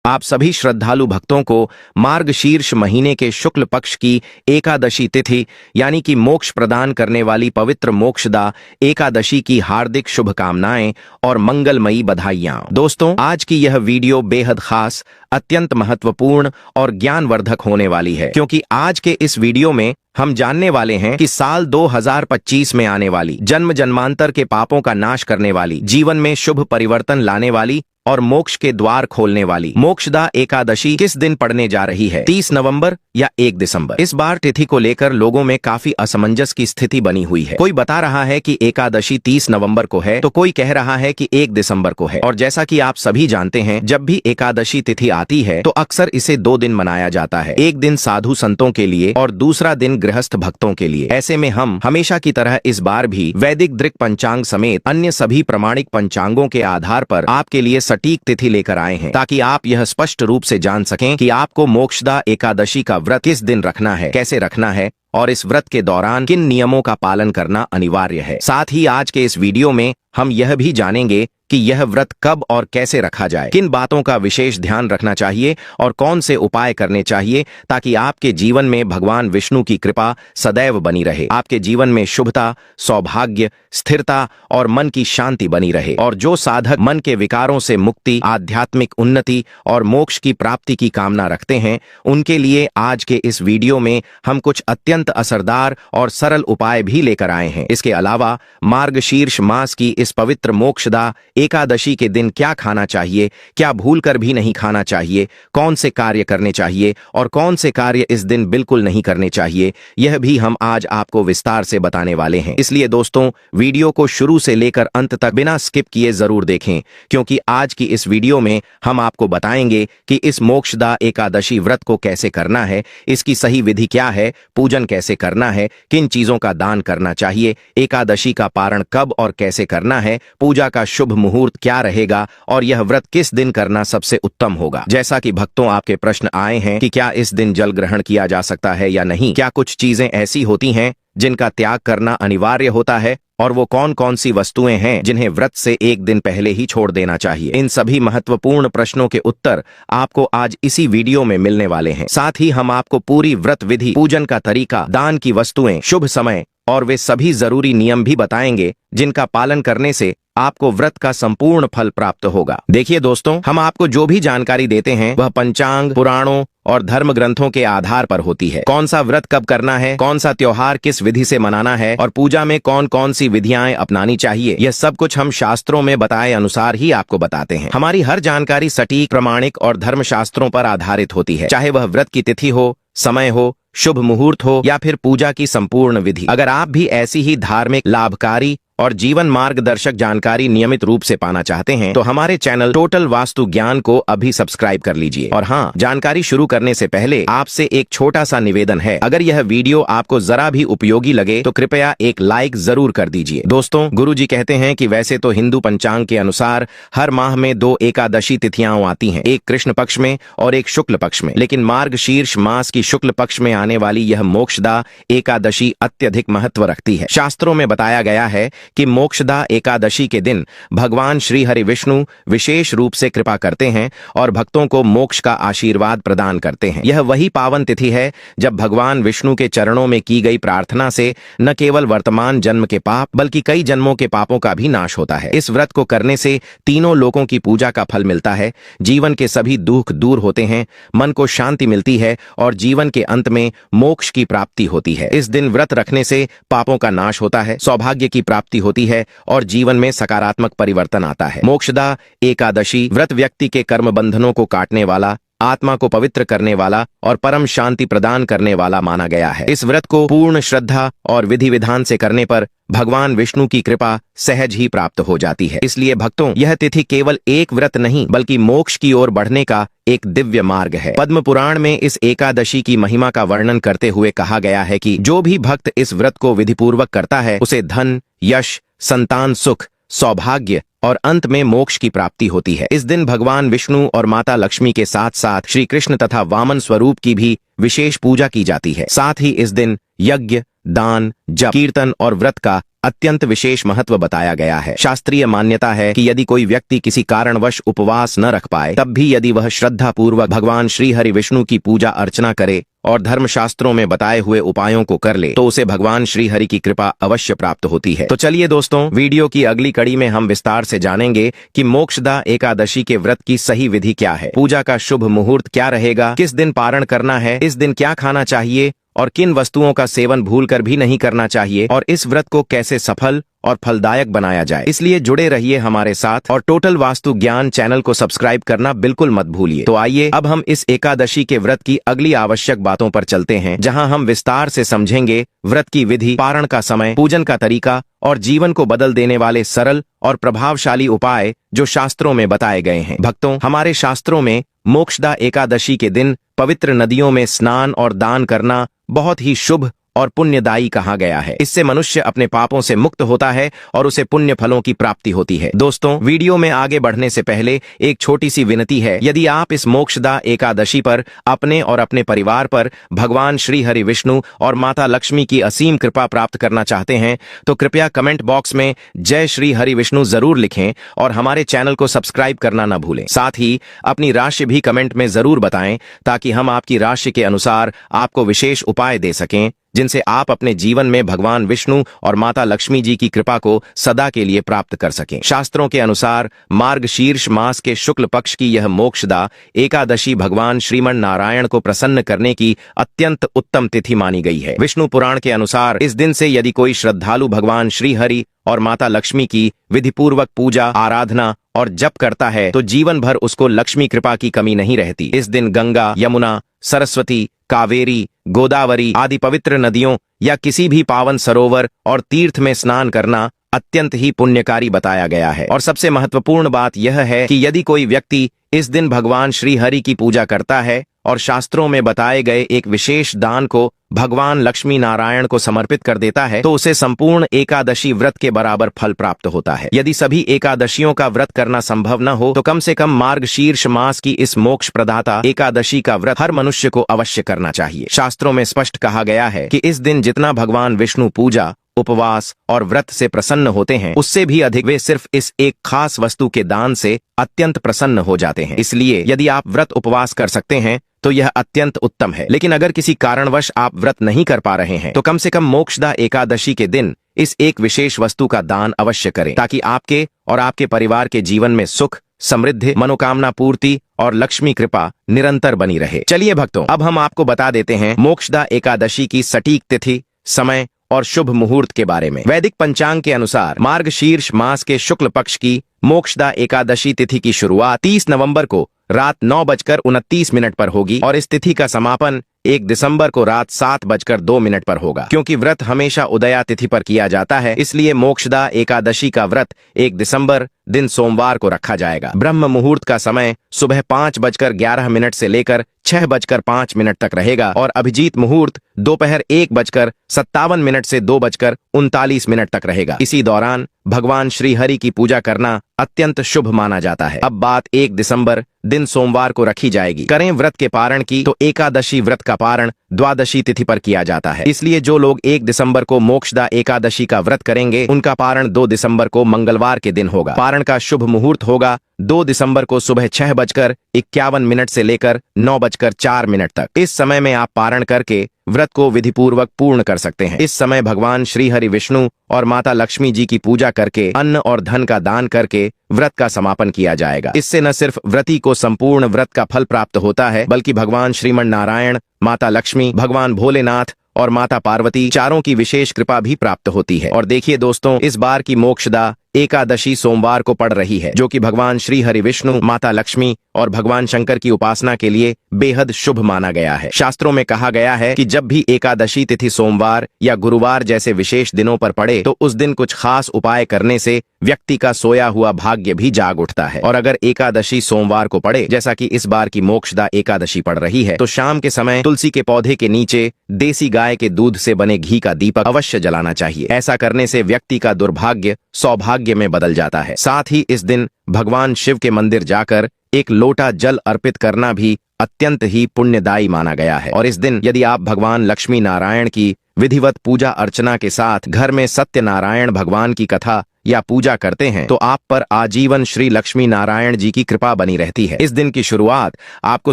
आप सभी श्रद्धालु भक्तों को मार्गशीर्ष महीने के शुक्ल पक्ष की एकादशी तिथि यानी कि मोक्ष प्रदान करने वाली पवित्र मोक्षदा एकादशी की हार्दिक शुभकामनाएं और मंगलमयी बधाइयां। दोस्तों, आज की यह वीडियो बेहद खास, अत्यंत महत्वपूर्ण और ज्ञानवर्धक होने वाली है, क्योंकि आज के इस वीडियो में हम जानने वाले हैं कि साल 2025 में आने वाली, जन्म जन्मांतर के पापों का नाश करने वाली, जीवन में शुभ परिवर्तन लाने वाली और मोक्ष के द्वार खोलने वाली मोक्षदा एकादशी किस दिन पड़ने जा रही है, 30 नवंबर या 1 दिसंबर। इस बार तिथि को लेकर लोगों में काफी असमंजस की स्थिति बनी हुई है। कोई बता रहा है कि एकादशी 30 नवंबर को है, तो कोई कह रहा है कि 1 दिसंबर को है। और जैसा कि आप सभी जानते हैं, जब भी एकादशी तिथि आती है तो अक्सर इसे 2 दिन मनाया जाता है, एक दिन साधु संतों के लिए और दूसरा दिन गृहस्थ भक्तों के लिए। ऐसे में हम हमेशा की तरह इस बार भी वैदिक दृक पंचांग समेत अन्य सभी प्रमाणिक पंचांगों के आधार पर आपके लिए सटीक तिथि लेकर आए हैं, ताकि आप यह स्पष्ट रूप से जान सकें कि आपको मोक्षदा एकादशी का व्रत किस दिन रखना है, कैसे रखना है और इस व्रत के दौरान किन नियमों का पालन करना अनिवार्य है। साथ ही आज के इस वीडियो में हम यह भी जानेंगे कि यह व्रत कब और कैसे रखा जाए, किन बातों का विशेष ध्यान रखना चाहिए और कौन से उपाय करने चाहिए, ताकि आपके जीवन में भगवान विष्णु की कृपा सदैव बनी रहे, आपके जीवन में शुभता, सौभाग्य, स्थिरता और मन की शांति बनी रहे। और जो साधक मन के विकारों से मुक्ति, आध्यात्मिक उन्नति और मोक्ष की प्राप्ति की कामना रखते हैं, उनके लिए आज के इस वीडियो में हम कुछ अत्यंत असरदार और सरल उपाय भी लेकर आए हैं। इसके अलावा मार्गशीर्ष मास की इस पवित्र मोक्षदा एकादशी के दिन क्या खाना चाहिए, क्या भूलकर भी नहीं खाना चाहिए, कौन से कार्य करने चाहिए और कौन से कार्य इस दिन बिल्कुल नहीं करने चाहिए, यह भी हम आज आपको विस्तार से बताने वाले हैं। इसलिए दोस्तों, वीडियो को शुरू से लेकर अंत तक बिना स्किप किए जरूर देखें, क्योंकि आज की इस वीडियो में हम आपको बताएंगे कि इस मोक्षदा एकादशी व्रत को कैसे करना है, इसकी सही विधि क्या है, पूजन कैसे करना है, किन चीजों का दान करना चाहिए, एकादशी का पारण कब और कैसे करना है, पूजा का शुभ मुहूर्त क्या रहेगा और यह व्रत किस दिन करना सबसे उत्तम होगा। जैसा कि भक्तों आपके प्रश्न आए हैं कि क्या इस दिन जल ग्रहण किया जा सकता है या नहीं, क्या कुछ चीजें ऐसी होती हैं जिनका त्याग करना अनिवार्य होता है और वो कौन कौन सी वस्तुएं हैं जिन्हें व्रत से एक दिन पहले ही छोड़ देना चाहिए। इन सभी महत्वपूर्ण प्रश्नों के उत्तर आपको आज इसी वीडियो में मिलने वाले हैं। साथ ही हम आपको पूरी व्रत विधि, पूजन का तरीका, दान की वस्तुएं, शुभ समय और वे सभी जरूरी नियम भी बताएंगे जिनका पालन करने से आपको व्रत का संपूर्ण फल प्राप्त होगा। देखिए दोस्तों, हम आपको जो भी जानकारी देते हैं वह पंचांग, पुराणों और धर्म ग्रंथों के आधार पर होती है। कौन सा व्रत कब करना है, कौन सा त्योहार किस विधि से मनाना है और पूजा में कौन कौन सी विधियां अपनानी चाहिए, यह सब कुछ हम शास्त्रों में बताए अनुसार ही आपको बताते हैं। हमारी हर जानकारी सटीक, प्रमाणिक और धर्म शास्त्रों पर आधारित होती है, चाहे वह व्रत की तिथि हो, समय हो, शुभ मुहूर्त हो या फिर पूजा की संपूर्ण विधि। अगर आप भी ऐसी ही धार्मिक, लाभकारी और जीवन मार्गदर्शक जानकारी नियमित रूप से पाना चाहते हैं, तो हमारे चैनल टोटल वास्तु ज्ञान को अभी सब्सक्राइब कर लीजिए। और हाँ, जानकारी शुरू करने से पहले आपसे एक छोटा सा निवेदन है, अगर यह वीडियो आपको जरा भी उपयोगी लगे तो कृपया एक लाइक जरूर कर दीजिए। दोस्तों, गुरुजी कहते हैं कि वैसे तो हिंदू पंचांग के अनुसार हर माह में 2 एकादशी तिथियां आती हैं, एक कृष्ण पक्ष में और एक शुक्ल पक्ष में, लेकिन मार्गशीर्ष मास की शुक्ल पक्ष में आने वाली यह मोक्षदा एकादशी अत्यधिक महत्व रखती है। शास्त्रों में बताया गया है कि मोक्षदा एकादशी के दिन भगवान श्री हरि विष्णु विशेष रूप से कृपा करते हैं और भक्तों को मोक्ष का आशीर्वाद प्रदान करते हैं। यह वही पावन तिथि है जब भगवान विष्णु के चरणों में की गई प्रार्थना से न केवल वर्तमान जन्म के पाप बल्कि कई जन्मों के पापों का भी नाश होता है। इस व्रत को करने से तीनों लोकों की पूजा का फल मिलता है, जीवन के सभी दुख दूर होते हैं, मन को शांति मिलती है और जीवन के अंत में मोक्ष की प्राप्ति होती है। इस दिन व्रत रखने से पापों का नाश होता है, सौभाग्य की प्राप्ति होती है और जीवन में सकारात्मक परिवर्तन आता है। मोक्षदा एकादशी व्रत व्यक्ति के कर्म बंधनों को काटने वाला, आत्मा को पवित्र करने वाला और परम शांति प्रदान करने वाला माना गया है। इस व्रत को पूर्ण श्रद्धा और विधि विधान से करने पर भगवान विष्णु की कृपा सहज ही प्राप्त हो जाती है। इसलिए भक्तों, यह तिथि केवल एक व्रत नहीं बल्कि मोक्ष की ओर बढ़ने का एक दिव्य मार्ग है। पद्म पुराण में इस एकादशी की महिमा का वर्णन करते हुए कहा गया है कि जो भी भक्त इस व्रत को विधिपूर्वक करता है, उसे धन, यश, संतान सुख, सौभाग्य और अंत में मोक्ष की प्राप्ति होती है। इस दिन भगवान विष्णु और माता लक्ष्मी के साथ साथ श्री कृष्ण तथा वामन स्वरूप की भी विशेष पूजा की जाती है। साथ ही इस दिन यज्ञ, दान, जप, कीर्तन और व्रत का अत्यंत विशेष महत्व बताया गया है। शास्त्रीय मान्यता है कि यदि कोई व्यक्ति किसी कारणवश उपवास न रख पाए, तब भी यदि वह श्रद्धा पूर्वक भगवान श्री हरि विष्णु की पूजा अर्चना करे और धर्मशास्त्रों में बताए हुए उपायों को कर ले, तो उसे भगवान श्री हरि की कृपा अवश्य प्राप्त होती है। तो चलिए दोस्तों, वीडियो की अगली कड़ी में हम विस्तार से जानेंगे कि मोक्षदा एकादशी के व्रत की सही विधि क्या है, पूजा का शुभ मुहूर्त क्या रहेगा, किस दिन पारण करना है, इस दिन क्या खाना चाहिए और किन वस्तुओं का सेवन भूलकर भी नहीं करना चाहिए, और इस व्रत को कैसे सफल और फलदायक बनाया जाए। इसलिए जुड़े रहिए हमारे साथ और टोटल वास्तु ज्ञान चैनल को सब्सक्राइब करना बिल्कुल मत भूलिए। तो आइए अब हम इस एकादशी के व्रत की अगली आवश्यक बातों पर चलते हैं, जहां हम विस्तार से समझेंगे व्रत की विधि, पारण का समय, पूजन का तरीका और जीवन को बदल देने वाले सरल और प्रभावशाली उपाय जो शास्त्रों में बताए गए हैं। भक्तों, हमारे शास्त्रों में मोक्षदा एकादशी के दिन पवित्र नदियों में स्नान और दान करना बहुत ही शुभ और पुण्यदायी कहा गया है। इससे मनुष्य अपने पापों से मुक्त होता है और उसे पुण्य फलों की प्राप्ति होती है। दोस्तों, वीडियो में आगे बढ़ने से पहले एक छोटी सी विनती है। यदि आप इस मोक्षदा एकादशी पर अपने और अपने परिवार पर भगवान श्री हरि विष्णु और माता लक्ष्मी की असीम कृपा प्राप्त करना चाहते हैं, तो कृपया कमेंट बॉक्स में जय श्री हरि विष्णु जरूर लिखें और हमारे चैनल को सब्सक्राइब करना न भूलें। साथ ही अपनी राशि भी कमेंट में जरूर बताएं, ताकि हम आपकी राशि के अनुसार आपको विशेष उपाय दे सकें, जिनसे आप अपने जीवन में भगवान विष्णु और माता लक्ष्मी जी की कृपा को सदा के लिए प्राप्त कर सकें। शास्त्रों के अनुसार मार्गशीर्ष मास के शुक्ल पक्ष की यह मोक्षदा एकादशी भगवान श्रीमन नारायण को प्रसन्न करने की अत्यंत उत्तम तिथि मानी गई है। विष्णु पुराण के अनुसार इस दिन से यदि कोई श्रद्धालु भगवान श्री हरि और माता लक्ष्मी की विधिपूर्वक पूजा, आराधना और जप करता है, तो जीवन भर उसको लक्ष्मी कृपा की कमी नहीं रहती। इस दिन गंगा, यमुना, सरस्वती, कावेरी, गोदावरी आदि पवित्र नदियों या किसी भी पावन सरोवर और तीर्थ में स्नान करना अत्यंत ही पुण्यकारी बताया गया है। और सबसे महत्वपूर्ण बात यह है कि यदि कोई व्यक्ति इस दिन भगवान श्री हरि की पूजा करता है और शास्त्रों में बताए गए एक विशेष दान को भगवान लक्ष्मी नारायण को समर्पित कर देता है, तो उसे संपूर्ण एकादशी व्रत के बराबर फल प्राप्त होता है। यदि सभी एकादशियों का व्रत करना संभव न हो, तो कम से कम मार्गशीर्ष मास की इस मोक्ष प्रदाता एकादशी का व्रत हर मनुष्य को अवश्य करना चाहिए। शास्त्रों में स्पष्ट कहा गया है कि इस दिन जितना भगवान विष्णु पूजा, उपवास और व्रत से प्रसन्न होते हैं, उससे भी अधिक वे सिर्फ इस एक खास वस्तु के दान से अत्यंत प्रसन्न हो जाते हैं। इसलिए यदि आप व्रत उपवास कर सकते हैं तो यह अत्यंत उत्तम है। लेकिन अगर किसी कारणवश आप व्रत नहीं कर पा रहे हैं, तो कम से कम मोक्षदा एकादशी के दिन इस एक विशेष वस्तु का दान अवश्य करें, ताकि आपके और आपके परिवार के जीवन में सुख, समृद्धि, मनोकामना पूर्ति और लक्ष्मी कृपा निरंतर बनी रहे। चलिए भक्तों, अब हम आपको बता देते हैं मोक्षदा एकादशी की सटीक तिथि, समय और शुभ मुहूर्त के बारे में। वैदिक पंचांग के अनुसार मार्गशीर्ष मास के शुक्ल पक्ष की मोक्षदा एकादशी तिथि की शुरुआत 30 नवंबर को रात 9:29 पर होगी और इस तिथि का समापन 1 दिसंबर को रात 7:02 पर होगा। क्योंकि व्रत हमेशा उदया तिथि पर किया जाता है, इसलिए मोक्षदा एकादशी का व्रत 1 दिसंबर दिन सोमवार को रखा जाएगा। ब्रह्म मुहूर्त का समय सुबह 5:11 से लेकर 6:05 तक रहेगा और अभिजीत मुहूर्त दोपहर 1:57 से 2:39 तक रहेगा। इसी दौरान भगवान श्री हरि की पूजा करना अत्यंत शुभ माना जाता है। अब बात 1 दिसंबर दिन सोमवार को रखी जाएगी। करें व्रत के पारण की, तो एकादशी व्रत का पारण द्वादशी तिथि पर किया जाता है। इसलिए जो लोग 1 दिसंबर को मोक्षदा एकादशी का व्रत करेंगे, उनका पारण 2 दिसंबर को मंगलवार के दिन होगा। पारण का शुभ मुहूर्त होगा 2 दिसंबर को सुबह 6:51 से लेकर 9:04 तक। इस समय में आप पारण करके व्रत को विधिपूर्वक पूर्ण कर सकते हैं। इस समय भगवान श्री हरि विष्णु और माता लक्ष्मी जी की पूजा करके अन्न और धन का दान करके व्रत का समापन किया जाएगा। इससे न सिर्फ व्रती को संपूर्ण व्रत का फल प्राप्त होता है, बल्कि भगवान श्रीमन नारायण, माता लक्ष्मी, भगवान भोलेनाथ और माता पार्वती चारों की विशेष कृपा भी प्राप्त होती है। और देखिए दोस्तों, इस बार की मोक्षदा एकादशी सोमवार को पड़ रही है, जो कि भगवान श्री हरि विष्णु, माता लक्ष्मी और भगवान शंकर की उपासना के लिए बेहद शुभ माना गया है। शास्त्रों में कहा गया है कि जब भी एकादशी तिथि सोमवार या गुरुवार जैसे विशेष दिनों पर पड़े, तो उस दिन कुछ खास उपाय करने से व्यक्ति का सोया हुआ भाग्य भी जाग उठता है। और अगर एकादशी सोमवार को पड़े, जैसा कि इस बार की मोक्षदा एकादशी पड़ रही है, तो शाम के समय तुलसी के पौधे के नीचे देसी गाय के दूध से बने घी का दीपक अवश्य जलाना चाहिए। ऐसा करने से व्यक्ति का दुर्भाग्य सौभाग्य में बदल जाता है। साथ ही इस दिन भगवान शिव के मंदिर जाकर एक लोटा जल अर्पित करना भी अत्यंत ही पुण्यदायी माना गया है। और इस दिन यदि आप भगवान लक्ष्मी नारायण की विधिवत पूजा अर्चना के साथ घर में सत्यनारायण भगवान की कथा या पूजा करते हैं तो आप पर आजीवन श्री लक्ष्मी नारायण जी की कृपा बनी रहती है। इस दिन की शुरुआत आपको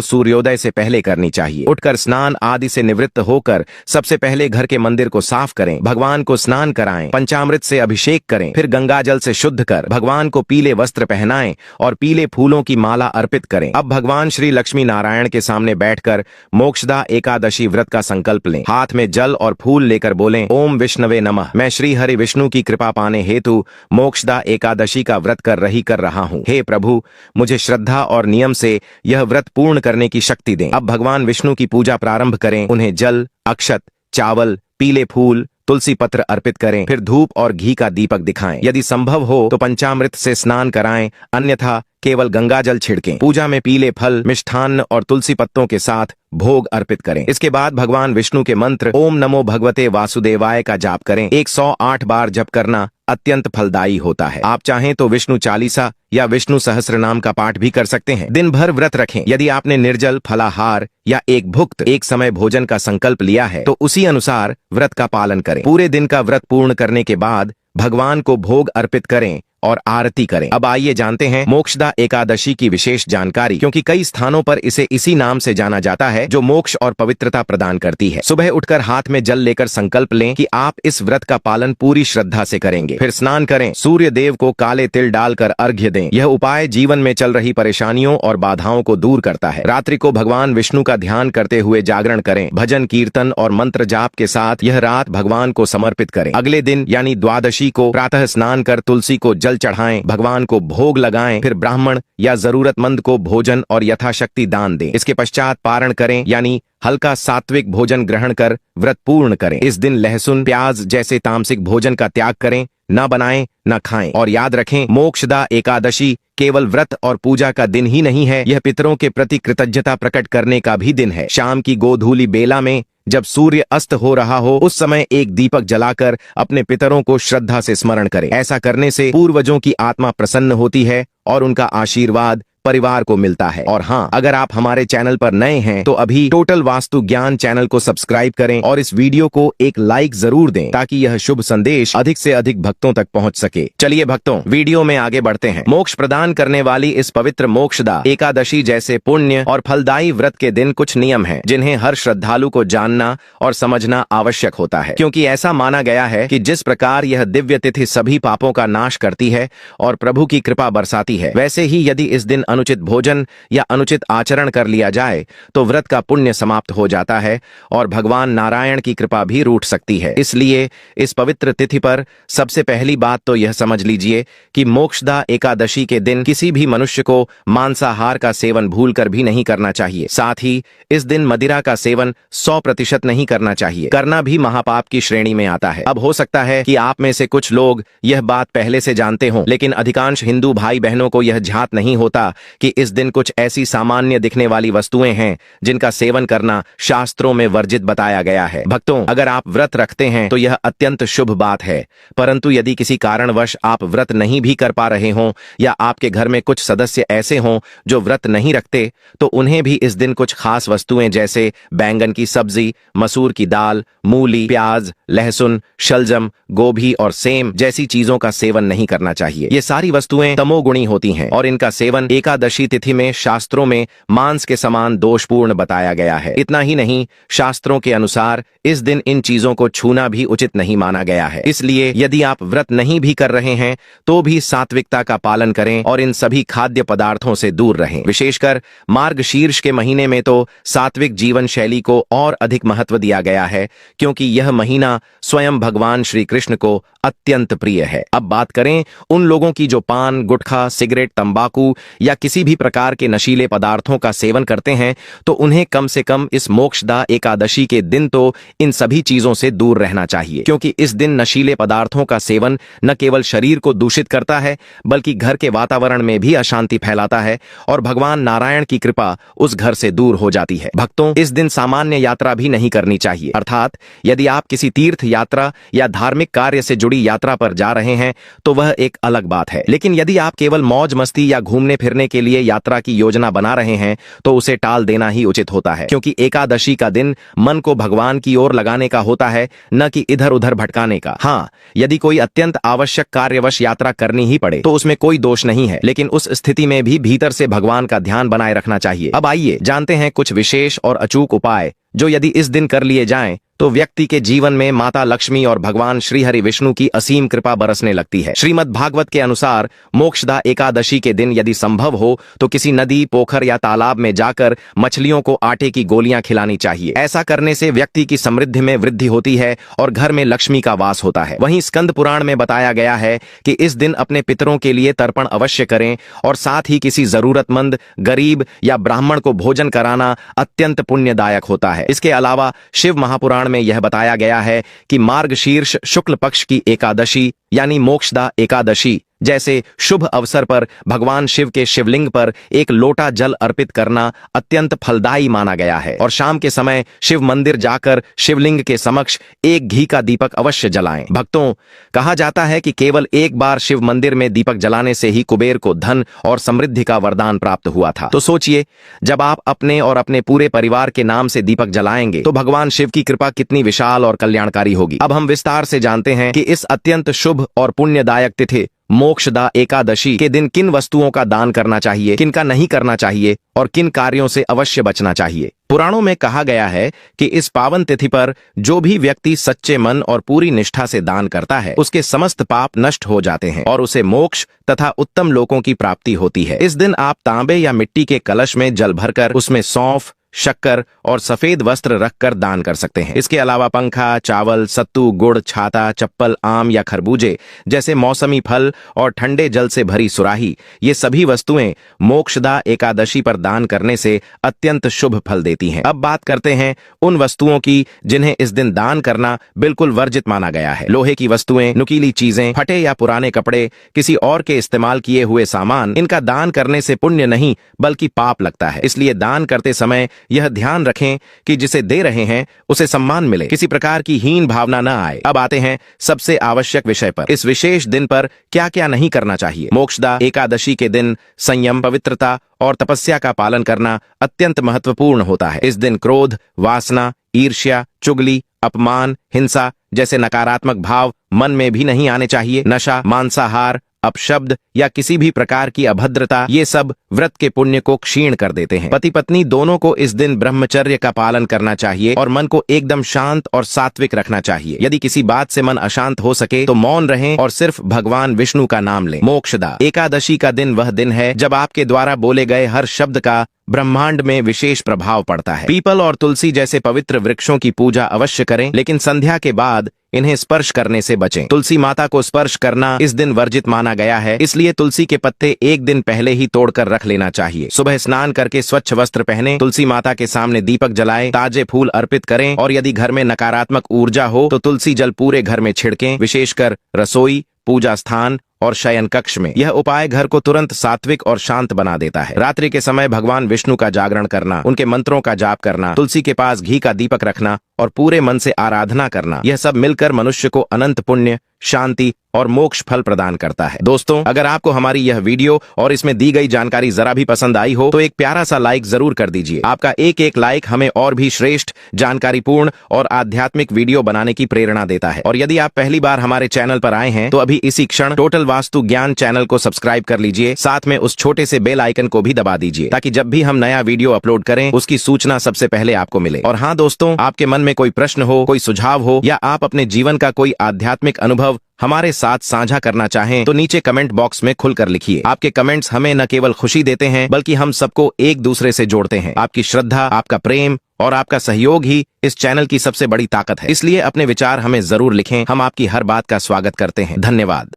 सूर्योदय से पहले करनी चाहिए। उठकर स्नान आदि से निवृत्त होकर सबसे पहले घर के मंदिर को साफ करें, भगवान को स्नान कराएं, पंचामृत से अभिषेक करें, फिर गंगा जल से शुद्ध कर भगवान को पीले वस्त्र पहनाएं और पीले फूलों की माला अर्पित करें। अब भगवान श्री लक्ष्मी नारायण के सामने बैठकर मोक्षदा एकादशी व्रत का संकल्प लें। हाथ में जल और फूल लेकर बोलें, ओम विष्णवे नमः। मैं श्री हरि विष्णु की कृपा पाने हेतु मोक्षदा एकादशी का व्रत कर रहा हूँ। हे प्रभु, मुझे श्रद्धा और नियम से यह व्रत पूर्ण करने की शक्ति दें। अब भगवान विष्णु की पूजा प्रारंभ करें। उन्हें जल, अक्षत, चावल, पीले फूल, तुलसी पत्र अर्पित करें। फिर धूप और घी का दीपक दिखाएं। यदि संभव हो तो पंचामृत से स्नान कराएं, अन्यथा केवल गंगा जल छिड़कें। पूजा में पीले फल, मिष्ठान्न और तुलसी पत्तों के साथ भोग अर्पित करें। इसके बाद भगवान विष्णु के मंत्र ओम नमो भगवते वासुदेवाय का जाप करें। 108 बार जप करना अत्यंत फलदायी होता है। आप चाहें तो विष्णु चालीसा या विष्णु सहस्त्र नाम का पाठ भी कर सकते हैं। दिन भर व्रत रखें। यदि आपने निर्जल, फलाहार या एक भुक्त एक समय भोजन का संकल्प लिया है तो उसी अनुसार व्रत का पालन करें। पूरे दिन का व्रत पूर्ण करने के बाद भगवान को भोग अर्पित करें और आरती करें। अब आइए जानते हैं मोक्षदा एकादशी की विशेष जानकारी, क्योंकि कई स्थानों पर इसे इसी नाम से जाना जाता है जो मोक्ष और पवित्रता प्रदान करती है। सुबह उठकर हाथ में जल लेकर संकल्प लें कि आप इस व्रत का पालन पूरी श्रद्धा से करेंगे। फिर स्नान करें, सूर्य देव को काले तिल डालकर अर्घ्य दें। यह उपाय जीवन में चल रही परेशानियों और बाधाओं को दूर करता है। रात्रि को भगवान विष्णु का ध्यान करते हुए जागरण करें। भजन, कीर्तन और मंत्र जाप के साथ यह रात भगवान को समर्पित करें। अगले दिन यानी द्वादशी को प्रातः स्नान कर तुलसी को जल चढ़ाएं, भगवान को भोग लगाएं, फिर ब्राह्मण या जरूरतमंद को भोजन और यथाशक्ति दान दें। इसके पश्चात पारण करें, यानी हल्का सात्विक भोजन ग्रहण कर व्रत पूर्ण करें। इस दिन लहसुन, प्याज जैसे तामसिक भोजन का त्याग करें, न बनाएं न खाएं। और याद रखें, मोक्षदा एकादशी केवल व्रत और पूजा का दिन ही नहीं है, यह पितरों के प्रति कृतज्ञता प्रकट करने का भी दिन है। शाम की गोधूली बेला में जब सूर्य अस्त हो रहा हो उस समय एक दीपक जलाकर अपने पितरों को श्रद्धा से स्मरण करें। ऐसा करने से पूर्वजों की आत्मा प्रसन्न होती है और उनका आशीर्वाद परिवार को मिलता है। और हाँ, अगर आप हमारे चैनल पर नए हैं तो अभी टोटल वास्तु ज्ञान चैनल को सब्सक्राइब करें और इस वीडियो को एक लाइक जरूर दें ताकि यह शुभ संदेश अधिक से अधिक भक्तों तक पहुंच सके। चलिए भक्तों, वीडियो में आगे बढ़ते हैं। मोक्ष प्रदान करने वाली इस पवित्र मोक्षदा एकादशी जैसे पुण्य और फलदायी व्रत के दिन कुछ नियम हैं जिन्हें हर श्रद्धालु को जानना और समझना आवश्यक होता है, क्योंकि ऐसा माना गया है कि जिस प्रकार यह दिव्य तिथि सभी पापों का नाश करती है और प्रभु की कृपा बरसाती है, वैसे ही यदि इस दिन अनुचित भोजन या अनुचित आचरण कर लिया जाए तो व्रत का पुण्य समाप्त हो जाता है और भगवान नारायण की कृपा भी रूठ सकती है। इसलिए इस पवित्र तिथि पर सबसे पहली बात तो यह समझ लीजिए कि मोक्षदा एकादशी के दिन किसी भी मनुष्य को मांसाहार का सेवन भूलकर भी नहीं करना चाहिए। साथ ही इस दिन मदिरा का सेवन 100% नहीं करना चाहिए। करना भी महापाप की श्रेणी में आता है। अब हो सकता है कि आप में से कुछ लोग यह बात पहले से जानते हों, लेकिन अधिकांश हिंदू भाई बहनों को यह ध्यात नहीं होता कि इस दिन कुछ ऐसी सामान्य दिखने वाली वस्तुएं हैं जिनका सेवन करना शास्त्रों में वर्जित बताया गया है। भक्तों, अगर आप व्रत रखते हैं तो यह अत्यंत शुभ बात है, परंतु यदि किसी कारणवश आप व्रत नहीं भी कर पा रहे हों या आपके घर में कुछ सदस्य ऐसे हों जो व्रत नहीं रखते, तो उन्हें भी इस दिन कुछ खास वस्तुएं जैसे बैंगन की सब्जी, मसूर की दाल, मूली, प्याज, लहसुन, शलजम, गोभी और सेम जैसी चीजों का सेवन नहीं करना चाहिए। ये सारी वस्तुएं तमोगुणी होती हैं और इनका सेवन एकादशी तिथि में शास्त्रों में मांस के समान दोषपूर्ण बताया गया है। इतना ही नहीं, शास्त्रों के अनुसार इस दिन इन चीजों को छूना भी उचित नहीं माना गया है। इसलिए यदि आप व्रत नहीं भी कर रहे हैं तो भी सात्विकता का पालन करें और इन सभी खाद्य पदार्थों से दूर रहें। विशेषकर मार्गशीर्ष के महीने में तो सात्विक जीवन शैली को और अधिक महत्व दिया गया है, क्योंकि यह महीना स्वयं भगवान श्री कृष्ण को अत्यंत प्रिय है। अब बात करें उन लोगों की जो पान, गुटखा, सिगरेट, तंबाकू या किसी भी प्रकार के नशीले पदार्थों का सेवन करते हैं, तो उन्हें कम से कम इस मोक्षदा एकादशी के दिन तो इन सभी चीजों से दूर रहना चाहिए, क्योंकि इस दिन नशीले पदार्थों का सेवन न केवल शरीर को दूषित करता है बल्कि घर के वातावरण में भी अशांति फैलाता है और भगवान नारायण की कृपा उस घर से दूर हो जाती है। भक्तों, इस दिन सामान्य यात्रा भी नहीं करनी चाहिए, अर्थात यदि आप किसी तीर्थ यात्रा या धार्मिक कार्य से जुड़ी यात्रा पर जा रहे हैं तो वह एक अलग बात है, लेकिन यदि आप केवल मौज मस्ती या घूमने फिरने के लिए यात्रा की योजना बना रहे हैं तो उसे टाल देना ही उचित होता है, क्योंकि एकादशी का दिन मन को भगवान की ओर लगाने का होता है, न कि इधर उधर भटकाने का। हाँ, यदि कोई अत्यंत आवश्यक कार्यवश यात्रा करनी ही पड़े तो उसमें कोई दोष नहीं है, लेकिन उस स्थिति में भी भीतर से भगवान का ध्यान बनाए रखना चाहिए। अब आइए जानते हैं कुछ विशेष और अचूक उपाय जो यदि इस दिन कर लिए जाएं तो व्यक्ति के जीवन में माता लक्ष्मी और भगवान श्री हरि विष्णु की असीम कृपा बरसने लगती है। श्रीमद् भागवत के अनुसार मोक्षदा एकादशी के दिन यदि संभव हो तो किसी नदी, पोखर या तालाब में जाकर मछलियों को आटे की गोलियां खिलानी चाहिए। ऐसा करने से व्यक्ति की समृद्धि में वृद्धि होती है और घर में लक्ष्मी का वास होता है। वहीं स्कंद पुराण में बताया गया है कि इस दिन अपने पितरों के लिए तर्पण अवश्य करें और साथ ही किसी जरूरतमंद, गरीब या ब्राह्मण को भोजन कराना अत्यंत पुण्यदायक होता है। इसके अलावा शिव महापुराण में यह बताया गया है कि मार्गशीर्ष शुक्ल पक्ष की एकादशी यानी मोक्षदा एकादशी जैसे शुभ अवसर पर भगवान शिव के शिवलिंग पर एक लोटा जल अर्पित करना अत्यंत फलदायी माना गया है और शाम के समय शिव मंदिर जाकर शिवलिंग के समक्ष एक घी का दीपक अवश्य जलाएं। भक्तों, कहा जाता है कि केवल एक बार शिव मंदिर में दीपक जलाने से ही कुबेर को धन और समृद्धि का वरदान प्राप्त हुआ था। तो सोचिए, जब आप अपने और अपने पूरे परिवार के नाम से दीपक जलाएंगे तो भगवान शिव की कृपा कितनी विशाल और कल्याणकारी होगी। अब हम विस्तार से जानते हैं कि इस अत्यंत शुभ और पुण्यदायक तिथि मोक्षदा एकादशी के दिन किन वस्तुओं का दान करना चाहिए, किनका नहीं करना चाहिए और किन कार्यों से अवश्य बचना चाहिए। पुराणों में कहा गया है कि इस पावन तिथि पर जो भी व्यक्ति सच्चे मन और पूरी निष्ठा से दान करता है उसके समस्त पाप नष्ट हो जाते हैं और उसे मोक्ष तथा उत्तम लोकों की प्राप्ति होती है। इस दिन आप तांबे या मिट्टी के कलश में जल भरकर उसमें सौंफ, शक्कर और सफेद वस्त्र रखकर दान कर सकते हैं। इसके अलावा पंखा, चावल, सत्तू, गुड़, छाता, चप्पल, आम या खरबूजे जैसे मौसमी फल और ठंडे जल से भरी सुराही, ये सभी वस्तुएं मोक्षदा एकादशी पर दान करने से अत्यंत शुभ फल देती हैं। अब बात करते हैं उन वस्तुओं की जिन्हें इस दिन दान करना बिल्कुल वर्जित माना गया है। लोहे की वस्तुएं, नुकीली चीजें, फटे या पुराने कपड़े, किसी और के इस्तेमाल किए हुए सामान, इनका दान करने से पुण्य नहीं बल्कि पाप लगता है। इसलिए दान करते समय यह ध्यान रखें कि जिसे दे रहे हैं उसे सम्मान मिले, किसी प्रकार की हीन भावना न आए। अब आते हैं सबसे आवश्यक विषय पर। इस विशेष दिन पर क्या क्या नहीं करना चाहिए। मोक्षदा एकादशी के दिन संयम, पवित्रता और तपस्या का पालन करना अत्यंत महत्वपूर्ण होता है। इस दिन क्रोध, वासना, ईर्ष्या, चुगली, अपमान, हिंसा जैसे नकारात्मक भाव मन में भी नहीं आने चाहिए। नशा, मांसाहार, अपशब्द या किसी भी प्रकार की अभद्रता, ये सब व्रत के पुण्य को क्षीण कर देते हैं। पति पत्नी दोनों को इस दिन ब्रह्मचर्य का पालन करना चाहिए और मन को एकदम शांत और सात्विक रखना चाहिए। यदि किसी बात से मन अशांत हो सके तो मौन रहें और सिर्फ भगवान विष्णु का नाम लें। मोक्षदा एकादशी का दिन वह दिन है जब आपके द्वारा बोले गए हर शब्द का ब्रह्मांड में विशेष प्रभाव पड़ता है। पीपल और तुलसी जैसे पवित्र वृक्षों की पूजा अवश्य करें, लेकिन संध्या के बाद इन्हें स्पर्श करने से बचें। तुलसी माता को स्पर्श करना इस दिन वर्जित माना गया है, इसलिए तुलसी के पत्ते एक दिन पहले ही तोड़कर रख लेना चाहिए। सुबह स्नान करके स्वच्छ वस्त्र पहने, तुलसी माता के सामने दीपक जलाएं, ताजे फूल अर्पित करें और यदि घर में नकारात्मक ऊर्जा हो तो तुलसी जल पूरे घर में छिड़कें, विशेषकर रसोई, पूजा स्थान और शयन कक्ष में। यह उपाय घर को तुरंत सात्विक और शांत बना देता है। रात्रि के समय भगवान विष्णु का जागरण करना, उनके मंत्रों का जाप करना, तुलसी के पास घी का दीपक रखना और पूरे मन से आराधना करना, यह सब मिलकर मनुष्य को अनंत पुण्य, शांति और मोक्ष फल प्रदान करता है। दोस्तों, अगर आपको हमारी यह वीडियो और इसमें दी गई जानकारी जरा भी पसंद आई हो तो एक प्यारा सा लाइक जरूर कर दीजिए। आपका एक एक लाइक हमें और भी श्रेष्ठ, जानकारीपूर्ण और आध्यात्मिक वीडियो बनाने की प्रेरणा देता है। और यदि आप पहली बार हमारे चैनल पर आए हैं तो अभी इसी क्षण टोटल वास्तु ज्ञान चैनल को सब्सक्राइब कर लीजिए, साथ में उस छोटे से बेल आइकन को भी दबा दीजिए ताकि जब भी हम नया वीडियो अपलोड करें उसकी सूचना सबसे पहले आपको मिले। और हाँ दोस्तों, आपके मन में कोई प्रश्न हो, कोई सुझाव हो या आप अपने जीवन का कोई आध्यात्मिक अनुभव हमारे साथ साझा करना चाहें तो नीचे कमेंट बॉक्स में खुलकर लिखिए। आपके कमेंट्स हमें न केवल खुशी देते हैं बल्कि हम सबको एक दूसरे से जोड़ते हैं। आपकी श्रद्धा, आपका प्रेम और आपका सहयोग ही इस चैनल की सबसे बड़ी ताकत है। इसलिए अपने विचार हमें जरूर लिखें, हम आपकी हर बात का स्वागत करते हैं। धन्यवाद।